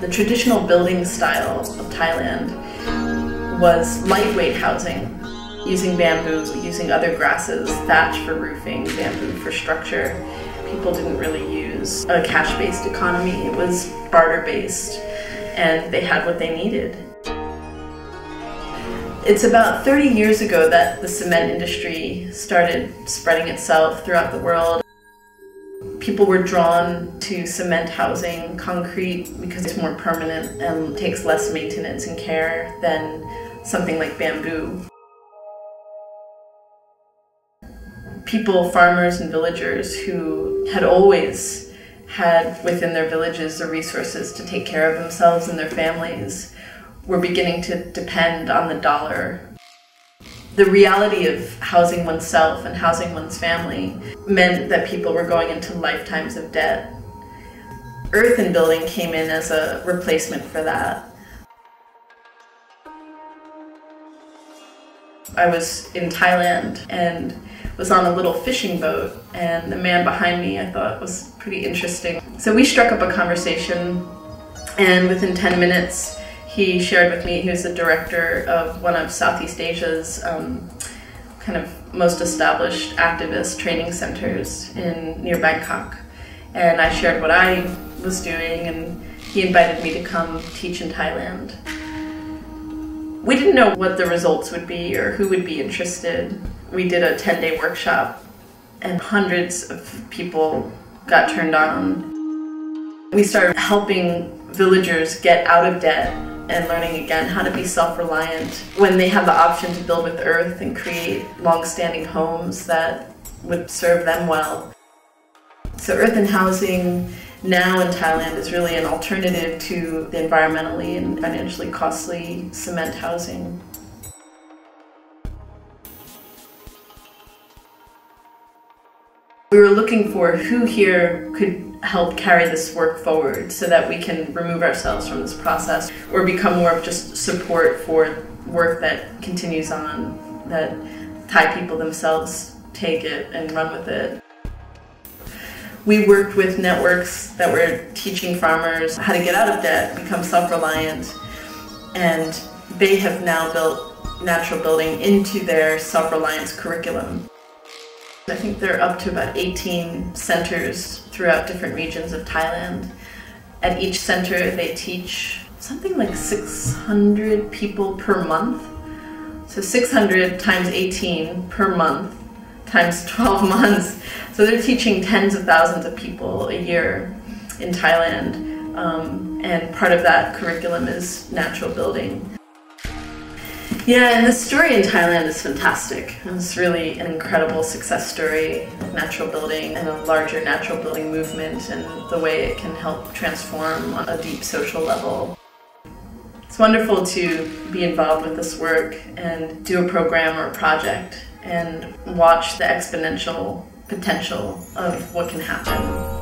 The traditional building style of Thailand was lightweight housing, using bamboo, using other grasses, thatch for roofing, bamboo for structure. People didn't really use a cash-based economy. It was barter-based, and they had what they needed. It's about 30 years ago that the cement industry started spreading itself throughout the world. People were drawn to cement housing, concrete, because it's more permanent and takes less maintenance and care than something like bamboo. People, farmers and villagers who had always had within their villages the resources to take care of themselves and their families were beginning to depend on the dollar. The reality of housing oneself and housing one's family meant that people were going into lifetimes of debt. Earthen building came in as a replacement for that. I was in Thailand and was on a little fishing boat, and the man behind me I thought was pretty interesting. So we struck up a conversation, and within 10 minutes he shared with me he was the director of one of Southeast Asia's kind of most established activist training centers near Bangkok. And I shared what I was doing, and he invited me to come teach in Thailand. We didn't know what the results would be or who would be interested. We did a 10-day workshop, and hundreds of people got turned on. We started helping villagers get out of debt and learning again how to be self-reliant when they have the option to build with earth and create long-standing homes that would serve them well. So earthen housing now in Thailand is really an alternative to the environmentally and financially costly cement housing. We were looking for who here could help carry this work forward so that we can remove ourselves from this process or become more of just support for work that continues on, that Thai people themselves take it and run with it. We worked with networks that were teaching farmers how to get out of debt, become self-reliant, and they have now built natural building into their self-reliance curriculum. I think they're up to about 18 centers throughout different regions of Thailand. At each center they teach something like 600 people per month. So 600 times 18 per month times 12 months. So they're teaching tens of thousands of people a year in Thailand. And part of that curriculum is natural building. Yeah, and the story in Thailand is fantastic. It's really an incredible success story of natural building and a larger natural building movement and the way it can help transform on a deep social level. It's wonderful to be involved with this work and do a program or a project and watch the exponential potential of what can happen.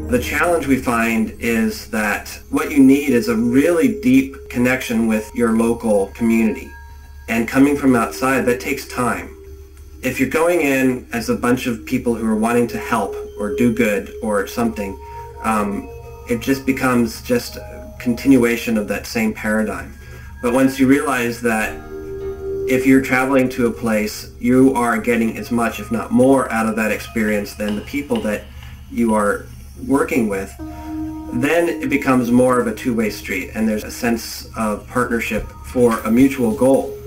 The challenge we find is that what you need is a really deep connection with your local community. And coming from outside, that takes time. If you're going in as a bunch of people who are wanting to help or do good or something, it just becomes just a continuation of that same paradigm. But once you realize that if you're traveling to a place, you are getting as much, if not more, out of that experience than the people that you are working with, then it becomes more of a two-way street, and there's a sense of partnership for a mutual goal.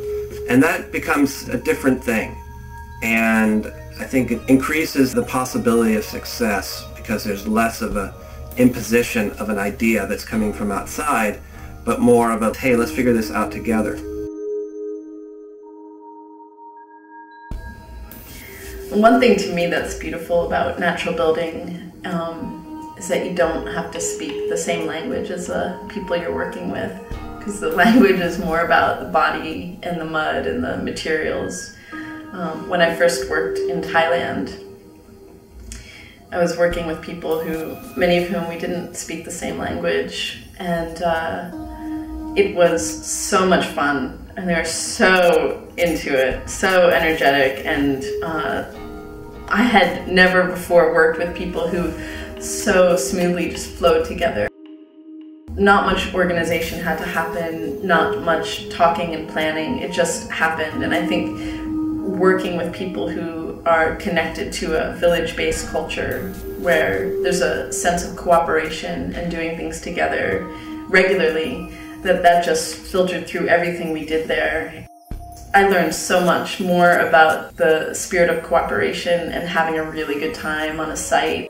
And that becomes a different thing. And I think it increases the possibility of success because there's less of an imposition of an idea that's coming from outside, but more of a, hey, let's figure this out together. One thing to me that's beautiful about natural building is that you don't have to speak the same language as the people you're working with, because the language is more about the body and the mud and the materials. When I first worked in Thailand, I was working with people many of whom we didn't speak the same language, and it was so much fun, and they were so into it, so energetic, and I had never before worked with people who so smoothly just flowed together. Not much organization had to happen, not much talking and planning, it just happened. And I think working with people who are connected to a village-based culture where there's a sense of cooperation and doing things together regularly, that just filtered through everything we did there. I learned so much more about the spirit of cooperation and having a really good time on a site.